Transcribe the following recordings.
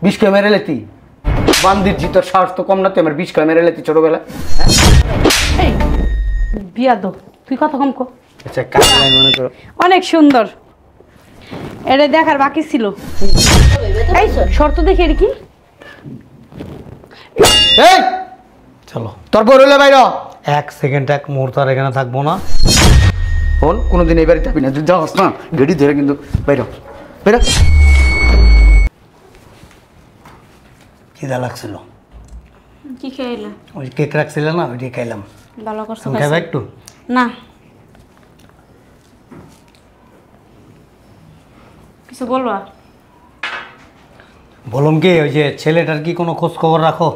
বিষ খেয়ে মেরে লেতি বান্দির জি তোর সাহস তো কম না তুই আমার বিষ খেয়ে মেরে লেতি ছোটবেলা এই বিয়া দো তুই কথা কম কো আচ্ছা কাজ মনে করো অনেক সুন্দর এটা দেখার বাকি ছিল এই শর্ত দেখে এর কি এই চলো তোর বড় হলে বাইর এক সেকেন্ড এক মুহূর্ত আর এখানে থাকবো না বল কোনোদিন এই বাড়ি থাকবি না তুই যাস না গেড়ি ধরে কিন্তু বাইর বাইর খিদা লাগছিল কি খাইলা ওই কেক রাখছিল না ওইটাই খাইলাম ভালো করছো তুমি খাবে একটু না কিছু বলবা বলুন কি ওই যে ছেলেটার কি কোনো খোঁজ খবর রাখো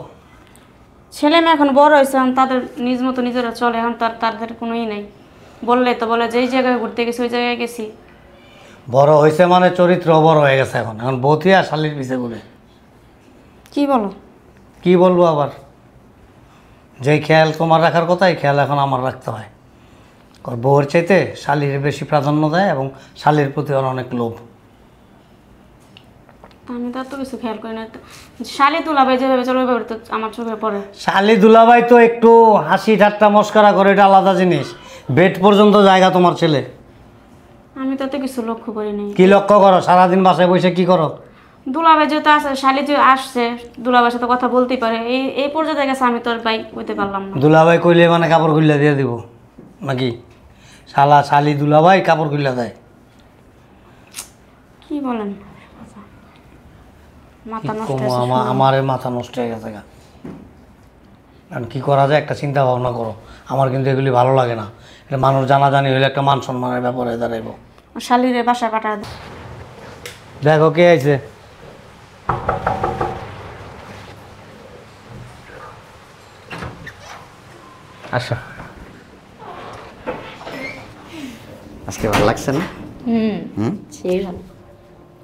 ছেলে মেয়ে এখন বড় হয়েছে এখন তাদের নিজ মতো নিজেরা চলে এখন তাদের কোনো ই নেই বললে তো বলে যেই জায়গায় ঘুরতে গেছি ওই জায়গায় গেছি বড় হয়েছে মানে চরিত্র বড় হয়ে গেছে এখন এখন বতিয়া শালির পিছে ঘুরে কি বলো কি বলবো আবার যেই খেয়াল তোমার রাখার কথা এই খেয়াল এখন আমার রাখতে হয় বউয়ের চাইতে শালির বেশি প্রাধান্য দেয় এবং শালির প্রতি ওর অনেক লোভ আমি তো এত কিছু খেয়াল করি না শালি তুলাবে যেভাবে চলো ওইভাবে তো আমার চোখে পড়ে শালি দুলাভাই তো একটু হাসি ঠাট্টা মস্করা করে এটা আলাদা জিনিস বেড পর্যন্ত জায়গা তোমার ছেলে আমি তো এত কিছু লক্ষ্য করিনি কি লক্ষ্য করো সারাদিন বাসায় বসে কি করো দুলাভাই যেহেতু আছে শালি যে আসছে দুলাভাইয়ের সাথে কথা বলতেই পারে এই পর্যায়ে গেছে আমি তো আর বাইক হইতে পারলাম না দুলাভাই কইলে মানে কাপড় খুললে দিয়ে দিব নাকি শালা শালি দুলাভাই কাপড় খুললে দেয় কি বলেন মাথা নষ্ট কমো হয়েছে আমার মাথা নষ্ট হয়ে গেছে গা কারণ কী করা যায় একটা চিন্তা ভাবনা করো আমার কিন্তু এগুলি ভালো লাগে না এটা মানুষ জানাজানি হইলে একটা মান সম্মানের ব্যাপারে দাঁড়াইব শালিরে বাসায় পাঠা দেখো কে আইছে আচ্ছা আজকে ভালো লাগছে না হুম সেই ভালো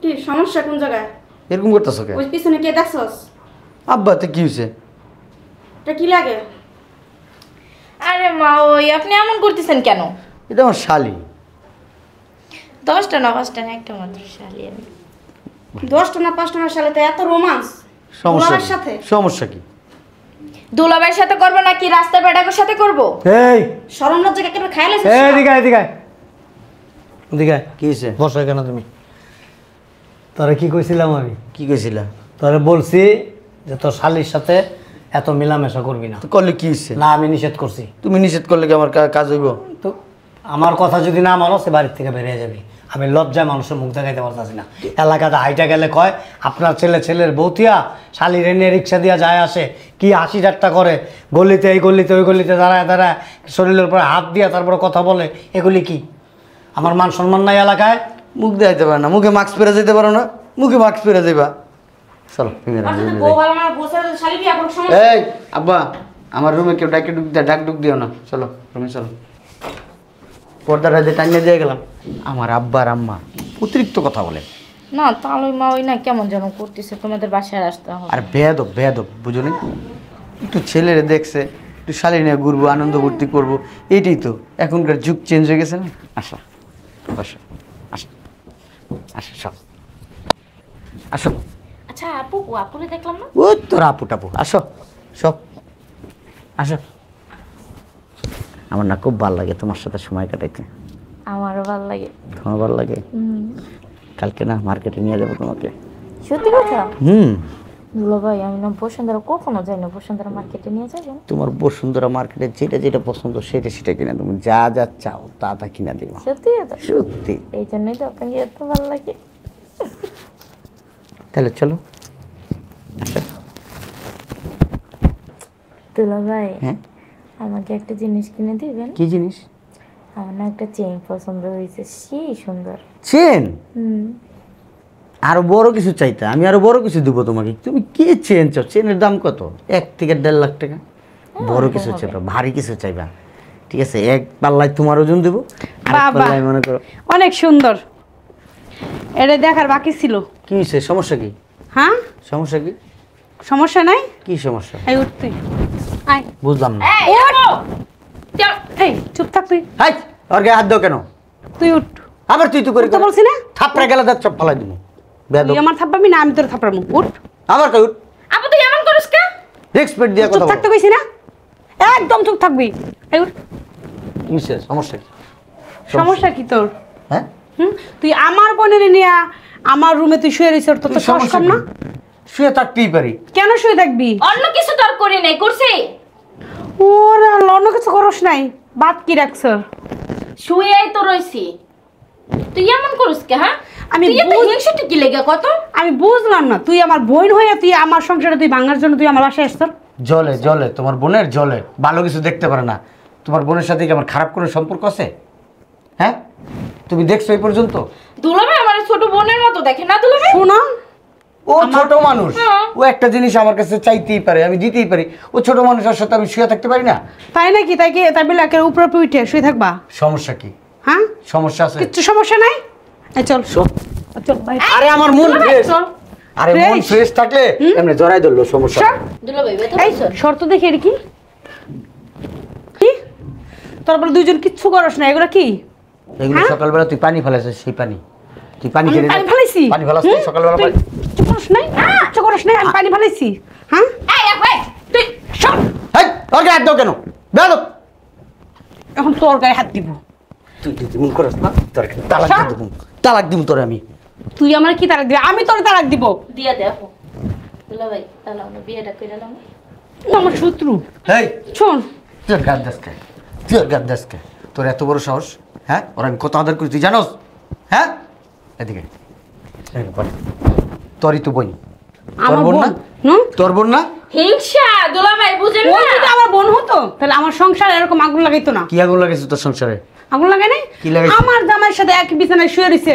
কি সমস্যা কোন জায়গায় এরকম করতেছো কে ওই পিছনে কে দেখছস আব্বা তো কি হয়েছে এটা কি লাগে আরে মা ওই আপনি এমন করতেছেন কেন এটা আমার শালি 10টা না 5টা না একটা মাত্র শালি আমি 10টা না 5টা না শালিতে এত রোমান্স সমস্যা দুলাভাইয়ের কি? সাথে সমস্যা কি দুলাভাইয়ের সাথে করব নাকি রাস্তার বেটাকের সাথে করব এই শরম লজ্জা একেবারে খাইলে এদিকে এদিকে এদিকে কি হয়েছে বসো কেন তুমি তোরে কি কইছিলাম আমি কি কইছিলা তোরে বলছি যে তোর শালির সাথে এত মেলামেশা করবি না তো করলে কি হয়েছে না আমি নিষেধ করছি তুমি নিষেধ করলে কি আমার কাজ হইব তো আমার কথা যদি না মানো সে বাড়ির থেকে বেরিয়ে যাবি আমি লজ্জায় মানুষের মুখ দেখাইতে পারতাছি না এলাকাতে হাইটা গেলে কয় আপনার ছেলের বৌতিয়া শালির এনে রিক্সা দিয়া যায় আসে কি হাসি ঠাট্টা করে গলিতে এই গলিতে ওই গলিতে দাঁড়ায় দাঁড়ায় শরীরের উপরে হাত দিয়া তারপরে কথা বলে এগুলি কি আমার মান সম্মান নাই এলাকায় মুখ দেখাইতে পারে না মুখে মাস্ক পরে যেতে পারো না মুখে মাস্ক পরে যাইবা চলো বউ ভালো না বসে শালি বিয়া করুক সমস্যা এই আব্বা আমার রুমে কেউ ডাক ডুক দিও না চলো রুমে চলো পর্দাটা যে টানিয়ে দিয়ে গেলাম আমার আব্বা আর আম্মা অতিরিক্ত কথা বলে না তাহলে মা ওই না কেমন যেন করতেছে তোমাদের বাসায় আসতে হবে আর বেয়াদব বুঝো নি একটু ছেলেরে দেখছে একটু শালি নিয়ে ঘুরবো আনন্দ ভর্তি করবো এইটাই তো এখনকার যুগ চেঞ্জ হয়ে গেছে না আসো বসো আসো আসো সব আসো আচ্ছা আপু আপুরে দেখলাম না ও তোর আপু টাপু আসো সব আসো আমার না খুব ভালো লাগে তোমার সাথে সময় কাটাইতে আমারও ভালো লাগে তোমার ভালো লাগে কালকে না মার্কেটে নিয়ে যাবো তোমাকে সত্যি কথা হুম দুলাভাই আমি না বসুন্ধরা কখনো যাই না বসুন্ধরা মার্কেটে নিয়ে যাবেন তোমার বসুন্ধরা মার্কেটে যেটা পছন্দ সেটা কিনা তুমি যা চাও তা কিনা দিও সত্যি কথা সত্যি এই জন্যই তো আপনাকে এত ভালো লাগে তাহলে চলো আচ্ছা দুলাভাই হ্যাঁ আমাকে একটা জিনিস কিনে দিবেন কি জিনিস আমার না একটা চেইন পছন্দ হয়েছে সেই সুন্দর চেন আরো বড় কিছু চাইতে আমি আরো বড় কিছু দেবো তোমাকে তুমি কি চেন চাও চেনের দাম কত 1 থেকে 1.5 লাখ টাকা বড় কিছু চাইবা ভারী কিছু চাইবা ঠিক আছে এক পাল্লায় তোমার ওজন দেবো আর এক পাল্লায় মনে করো অনেক সুন্দর এটা দেখার বাকি ছিল কি হয়েছে সমস্যা কি হ্যাঁ সমস্যা কি সমস্যা নাই কি সমস্যা এই উঠ তুই আয় বুঝলাম না এই চুপ থাক তুই হাই ওর গায়ে হাত দাও কেন তুই উঠ আবার তুই তো করে তো বলছি না থাপড়া গেলে দাঁত চপ ফালাই দিবো বেয়াদব তুই আমার থাপ্পাবি না আমি তোর থাপ্পাবো উঠ আবার কই উঠ। আপু তুই এমন করিস কে? রেসপেক্ট দিয়া চুপ কথা বল। থাকতে কইছি না, একদম চুপ থাকবি। এই উঠ। কিসে সমস্যা কি? সমস্যা কি তোর? হ্যাঁ তুই আমার বোনের নিয়ে আমার রুমে তুই শুয়ে রইছিস, তোর তো সাহস কম না? শুয়ে থাকতেই পারি। কেন শুয়ে থাকবি? অন্য কিছু তোর করি নাই, করছি? ওরে আল্লাহ, অন্য কিছু করস নাই, বাদ কি রাখছ? শুয়েই তো রইছি। তুই এমন করিস কে? হ্যাঁ আমি তুই এত বুঝ- হিংসুটি কি লেগে কত? আমি বুঝলাম না, তুই আমার বোন হয়ে তুই আমার সংসারে তুই ভাঙার জন্য তুই আমার বাসায় আসছ? জলে জলে তোমার বোনের জলে ভালো কিছু দেখতে পারে না। তোমার বোনের সাথে কি আমার খারাপ কোনো সম্পর্ক আছে? হ্যাঁ তুমি দেখছো এই পর্যন্ত? দুলাভাই আমার ছোট বোনের মতো দেখে না দুলাভাই? শোনো, ও ছোট মানুষ, হ্যাঁ। ও একটা জিনিস আমার কাছে চাইতেই পারে, আমি দিতেই পারি। ও ছোট মানুষের সাথে আমি শুয়ে থাকতে পারি না? তাই নাকি? তাই কি তাই বলে একের উপরে উপরে উঠে শুয়ে থাকবা? সমস্যা কি? হ্যাঁ, সমস্যা আছে? কিচ্ছু সমস্যা নাই। এই চল চল ভাই। আরে আমার মন দুলাভাই, ফ্রেশ। চল। আরে মন Fresh? ফ্রেশ থাকলে এমনি জড়াই ধরলো, সমস্যা চল। নেই। দুলাভাই বেতা এই বলছো? শর্ত দেখে এটা কি কি? তারপর দুইজন কিচ্ছু করস না, এগুলো কি? এগুলো হ্যাঁ? সকালবেলা তুই পানি ফেলাইছিস, সেই পানি তুই পানি আমি খেলে পানি ফেলাইছি? পানি ফেলাস তুই সকালবেলা তুই কিচ্ছু করস নাই, কিচ্ছু করস নাই, আমি পানি ফেলাইছি? হ্যাঁ, এই তুই সব হেই ওর গায়ে হাত দাও কেন? বেয়াদব! এখন তোর গায়ে হাত দিব। তুই যদি মন করস না তোর তালাক সব। দিব, তালাক দিব তোরে আমি। তুই আমার কি তালাক দিবি? আমি তোর তালাক দিব। দিয়া দে আপু। দুলাভাই তাহলে আমরা বিয়েটা করে নাও। তুই আমার শত্রু। হেই শোন, তোর গাদ দাসকে, তোর গাদ দাসকে, তোর এত বড় সাহস? হ্যাঁ ওর আমি কত আদর করি তুই জানোস? হ্যাঁ এদিকে এদিকে বল। তোরই তো বোন, তোর আমার বোন বোন না? হুম? তোর বোন না? হিংসা দুলাভাই বুঝেন ও না? যদি আমার বোন হতো তাহলে আমার সংসার এরকম আগুন লাগাইতো না। কি আগুন লাগাইছে তোর সংসারে? আগুন লাগাই নাই? কি লাগাইছে? আমার জামাইয়ের সাথে এক বিছানায় শুয়ে রইছে।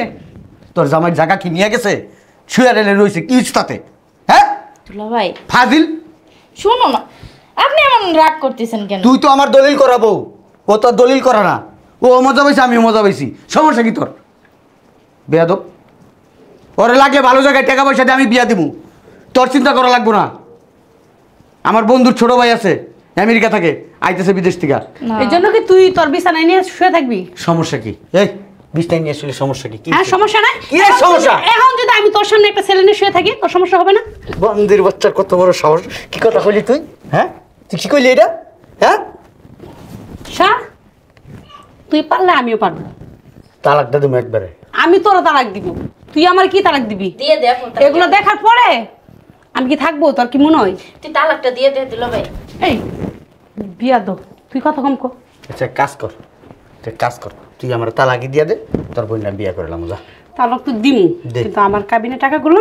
তোর জামাই জায়গা কি নিয়ে গেছে? শুয়ে রেলে রয়েছে কি হচ্ছে তাতে? হ্যাঁ দুলাভাই ফাজিল! শোনো না, আপনি এমন রাগ করতেছেন কেন? তুই তো আমার দলিল করাবো, ও তো আর দলিল করা না। ও মজা পাইছে, আমিও মজা পাইছি, সমস্যা কি তোর? বেয়াদব! ওরে লাগলে ভালো জায়গায় টাকা পয়সা দিয়ে আমি বিয়া দিব, তোর চিন্তা করা লাগবো না। আমার বন্ধুর ছোট ভাই আছে আমেরিকা থাকে, আইতেছে বিদেশ থেকে। না। এই জন্য কি তুই তোর বিছানায় নিয়ে শুয়ে থাকবি? সমস্যা কি? এই বিছটাই নিয়ে আসলে সমস্যা কি? কি হ্যাঁ, সমস্যা নাই। কি রে সমস্যা? এখন যদি আমি তোর সামনে একটা ছেলে নিয়ে শুয়ে থাকি, তোর সমস্যা হবে না? বন্দির বাচ্চার কত বড় সাহস! কি কথা কইলি তুই? হ্যাঁ তুই কি কইলি এটা? হ্যাঁ শাহ, তুই পারলে আমিও পারবো। তালাক দে তুমি একবারে। আমি তোর তালাক দিব, তুই আমার কি তালাক দিবি? দিয়ে দে আপু। এগুলো দেখার পরে আমি কি থাকবো? তোর কি মনে হয়? তুই তালাকটা দিয়ে দে দুলাভাই। এই বিয়া দো, তুই কথা কম কর। আচ্ছা কাজ কর, তুই কাজ কর, তুই আমার তালাকি দিয়ে দে, তোর বোন বিয়ে করলাম যা। তালাক তো দিমু, দে। কিন্তু আমার কাবিনে টাকাগুলো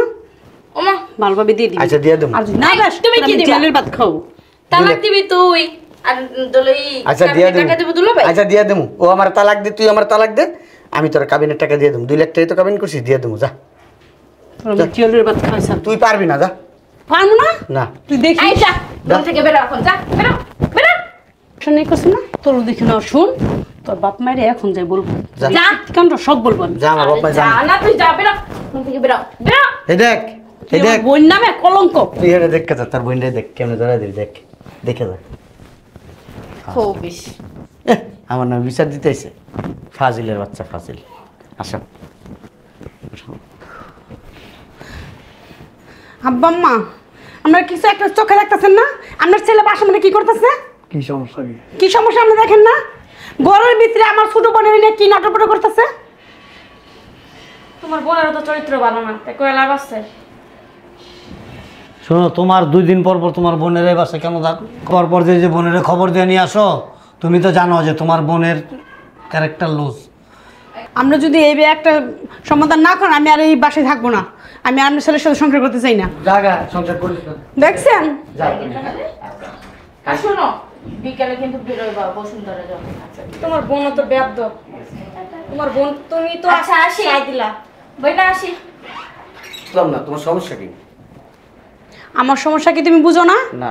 ওমা ভালোভাবে দিয়ে দিবি। আচ্ছা, দিয়ে দেবো। আর যদি না এই, দেস, তুমি তাহলে কি আমি দিবা? জেলের ভাত খাও। তালাক দিবি তুই আর দুলাই আচ্ছা দিয়ে দেবো, টাকা দেবো দুলাভাই। আচ্ছা দিয়ে দেবো। ও আমার তালাক দে, তুই আমার তালাক দে, আমি তোর কাবিনের টাকা দিয়ে দেবো। 2 লাখ টাকা তো কাবিন করছিস, দিয়ে দেবো যা। তোর আমি জেলের ভাত খাইছাম। তুই পারবি না, যা। পারবো না? না তুই দেখি এই যা, ঘর থেকে বেরো এখন, যা বেরো বেরো। শুনে করছিস না? তোর দেখি না, শুন, তোর বাপ মায়ের এখন যাই বলবো, যা। যা কেন সব বলবো আমি। যা আমার বাবা যা যা। না, তুই যা বেরো, ঘর থেকে বেরো বেরো। এই দেখ, তুই এই আমার দেখ, বোন নামে কলঙ্ক। তুই এটা দেখ যা, তোর বোনটা দেখ কেমনে ধরা দিবি, দেখ দেখে যা। খুব বেশি। এহ, আমার নাম বিচার দিতেছে, ফাজিলের বাচ্চা ফাজিল। আসো আব্বা আম্মা, আমরা কিছু একটা চোখে দেখতেছেন না? আপনার ছেলে বাসা মানে কি করতেছে? কি সমস্যা কি? কি সমস্যা আপনি দেখেন না? ঘরের ভিতরে আমার ছোট বোনের নিয়ে কি নাটকটা করতেছে? তোমার বোনেরও তো চরিত্র ভালো না, তাই কয়ে লাভ আছে? শোনো, তোমার 2 দিন পর পর তোমার বোনের এই বাসায় কেন থাকো? পর যে বোনের খবর দিয়ে নিয়ে আসো। তুমি তো জানো যে তোমার বোনের ক্যারেক্টার লুজ। আমরা যদি এই একটা সমাধান না করেন, আমি আর এই বাসায় থাকবো না। আমি আর আপনার ছেলের সাথে সংসার করতে চাই না। জায়গা সংসার করিস না, দেখছেন? যা। আর শোনো, বিকালে কিন্তু বেরোইবা বসুন্ধরা যাবে। আচ্ছা তোমার বোনও তো ব্যাপ্ত, তোমার বোন তুমি তো আচ্ছা, আসি। সাই দিলা। বইটা আসি। বুঝলাম না তোমার সমস্যা কি? আমার সমস্যা কি তুমি বুঝো না? না,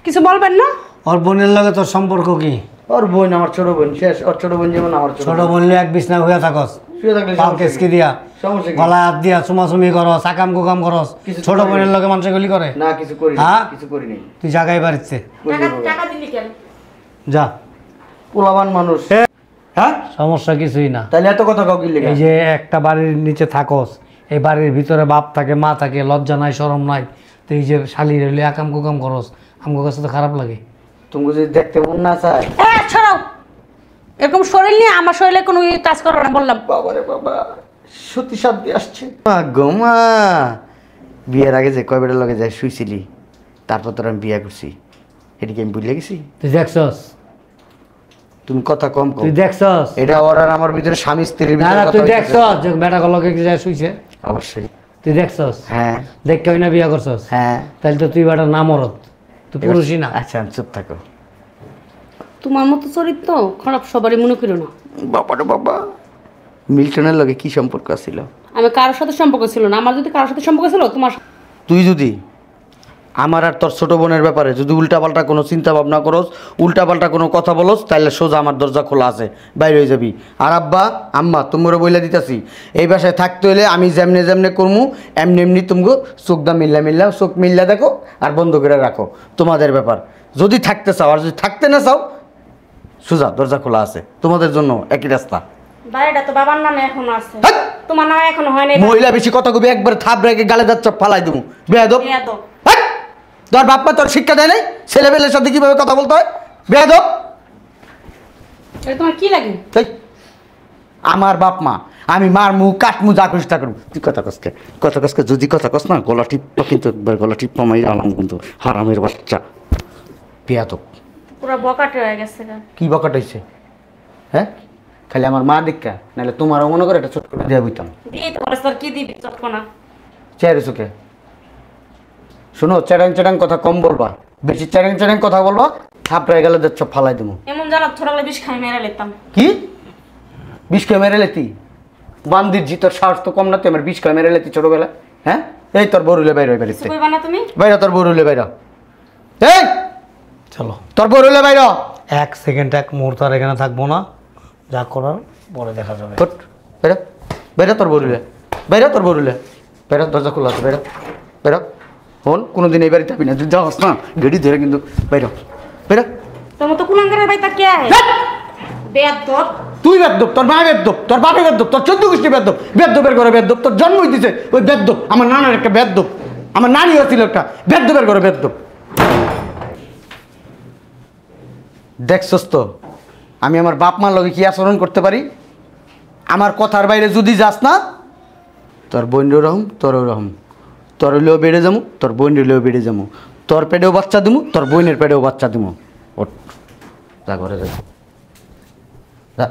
কিছু বলবেন না? ওর বোনের লগে তোর সম্পর্ক কি? ওর বোন আমার ছোট বোন, শেষ। ওর ছোট বোন যেমন আমার ছোট বোনলে এক বিছনা হইয়া থাকস, শুয়ে থাকলে পাও সমস্যা কেসকি কি? দিয়া, সমস্যা কি? গলা হাত দিয়া চুমাচুমি করস, আকাম কুকাম করস। কিছু ছোট করি বোনের না। লগে মানুষ গুলি করে? না কিছু করি হ্যাঁ? কিছু করি নাই। তুই জাগাই বাড়িচ্ছে, টাকা দিলি কেন? যা। পোলাবান মানুষ। হ্যাঁ সমস্যা কিছুই না। তাহলে এত কথা কাউ কি লেগে? এই যে একটা বাড়ির নিচে থাকস, এই বাড়ির ভিতরে বাপ থাকে, মা থাকে, লজ্জা নাই, শরম নাই। তো এই যে শালির হইলে আকাম কুকাম করস, আমার কাছে তো খারাপ লাগে। তুমি যদি দেখতে মন না চায়। ছড়াও, এরকম শরীর নিয়ে আমার শরীরে কোনো কাজ করো না বললাম। বাবারে বাবা, সত্যি শান্তি আসছে। মা গো মা, বিয়ের আগে যে কয় বেটার লগে যায় শুইছিলি, তারপর তোর আমি বিয়ে করছি, এদিকে আমি ভুলে গেছি। তুই দেখছস? তুমি কথা কম কম। তুই দেখছস? এটা ওর আর আমার ভিতরে স্বামী স্ত্রীর না ভিতরে না, কথা তুই হইতেছে। দেখছস যে বেটা কলকে যায় শুইছে? অবশ্যই। তুই দেখছস? হ্যাঁ দেখতে হয় না বিয়া করছস? হ্যাঁ। তাহলে তো তুই বেটা না মরদ, তুই পুরুষই না। আচ্ছা চুপ থাকো। তোমার মতো চরিত্র খারাপ সবারই মনে করো না। বাবারে বাবা, মিল্টনের লগে কি সম্পর্ক ছিল? আমি কারোর সাথে সম্পর্ক ছিল না। আমার যদি কারোর সাথে সম্পর্ক ছিল তোমার তুই যদি আমার আর তোর ছোট বোনের ব্যাপারে যদি উল্টাপাল্টা কোনো চিন্তা ভাবনা করস, উল্টাপাল্টা কোনো কথা বলস, তাহলে সোজা আমার দরজা খোলা আছে, বাইরে হয়ে যাবি। আর আব্বা আম্মা তোমরা বইলা দিতেছি, এই বাসায় থাকতে হলে আমি যেমনে যেমনে করবো এমনি এমনি তুমি চোখদা মিল্লা চোখ মিল্লা দেখো আর বন্ধ করে রাখো, তোমাদের ব্যাপার। যদি থাকতে চাও আর যদি থাকতে না চাও, সোজা দরজা খোলা আছে তোমাদের জন্য, একই রাস্তা। বাড়িটা তো বাবার নামে এখনো আছে, হাট! তোমার নামে এখনো হয় নাই। মহিলা বেশি কথা কবি, একবার থাপ রেখে গালে দাঁত চপ ফালাই দেবো। বেয়াদব, বেয়াদব। হাট! তোর বাপ মা তোর শিক্ষা দেয় নাই ছেলেবেলের সাথে কিভাবে কথা বলতে হয়? বেয়াদব। এটা তোমার কি লাগে? এই, আমার বাপ মা, আমি মার মুখ কাটমু যা করিস তা করবো। তুই কথা কসকে যদি কথা কস না, গলা টিপ্পা কিন্তু একবার গলা টিপ্পা মাই আলাম কিন্তু, হারামের বাচ্চা বেয়াদব। পুরো বকাটে হয়ে গেছে গা। কি বকাট হয়েছে? হ্যাঁ, খালি আমার মা দেখা, নাহলে তোমারও মনে করে একটা ছোট করে দেওয়া বুঝতাম। এই তো বলে তোর কি দিবি চটকনা। চেয়ারে চোখে শোনো, চ্যাটাং চ্যাটাং কথা কম বলবা, বেশি চ্যাটাং চ্যাটাং কথা বলবা থাপড়ে গেলে দেখছ ফালাই দেবো। এমন জানা ছোটবেলা বিষ খাই মেরে লেতাম। কি বিষ খেয়ে মেরে লেতি? বান্দির জি, তোর সাহস তো কম না, তুই আমার বিষ খেয়ে মেরে লেতি ছোটবেলা? হ্যাঁ, এই তোর বরুলে বাইরে কিছু বেরিয়েছে, কইবা না তুমি? বাইরে তোর বরুলে বাইরে, এই চলো, তোর বরুলে বাইরে। এক সেকেন্ড এক মুহূর্ত আর এখানে থাকবো না, যা করার পরে দেখা যাবে। ফট বাইরে, বাইরে তোর বরুলে, বাইরে তোর বরুলে, বাইরে দরজা খোলা আছে, বাইরে বাইরে। হন কোনোদিন এই বাড়িতে যাবি না, তুই যাস না গেড়ি ধরে কিন্তু, বাইরে বাইরে। তোমার তো কুলাঙ্গারের বাড়িটা কে আহে? বেয়াদব। তুই বেদ্যপ, তোর মা বেদ্যপ, তোর বাপে বেদ্যপ, তোর 14 গোষ্ঠী বেদ্যপ, বেদ্যপের ঘরে বেদ্যপ, তোর জন্মই দিছে ওই বেদ্যপ। আমার নানার একটা বেদ্যপ, আমার নানিও ছিল একটা বেদ্যপের ঘরে বেদ্যপ। দেখছস তো আমি আমার বাপ মার লগে কি আচরণ করতে পারি? আমার কথার বাইরে যদি যাস না, তোর বোনেরও রহম তোরও রহম, তোর হইলেও বেড়ে যাবো, তোর বোন হইলেও বেড়ে যাবো, তোর পেটেও বাচ্চা দিমু, তোর বোনের পেটেও বাচ্চা দিমু। ওঠ, যা ঘরে যা।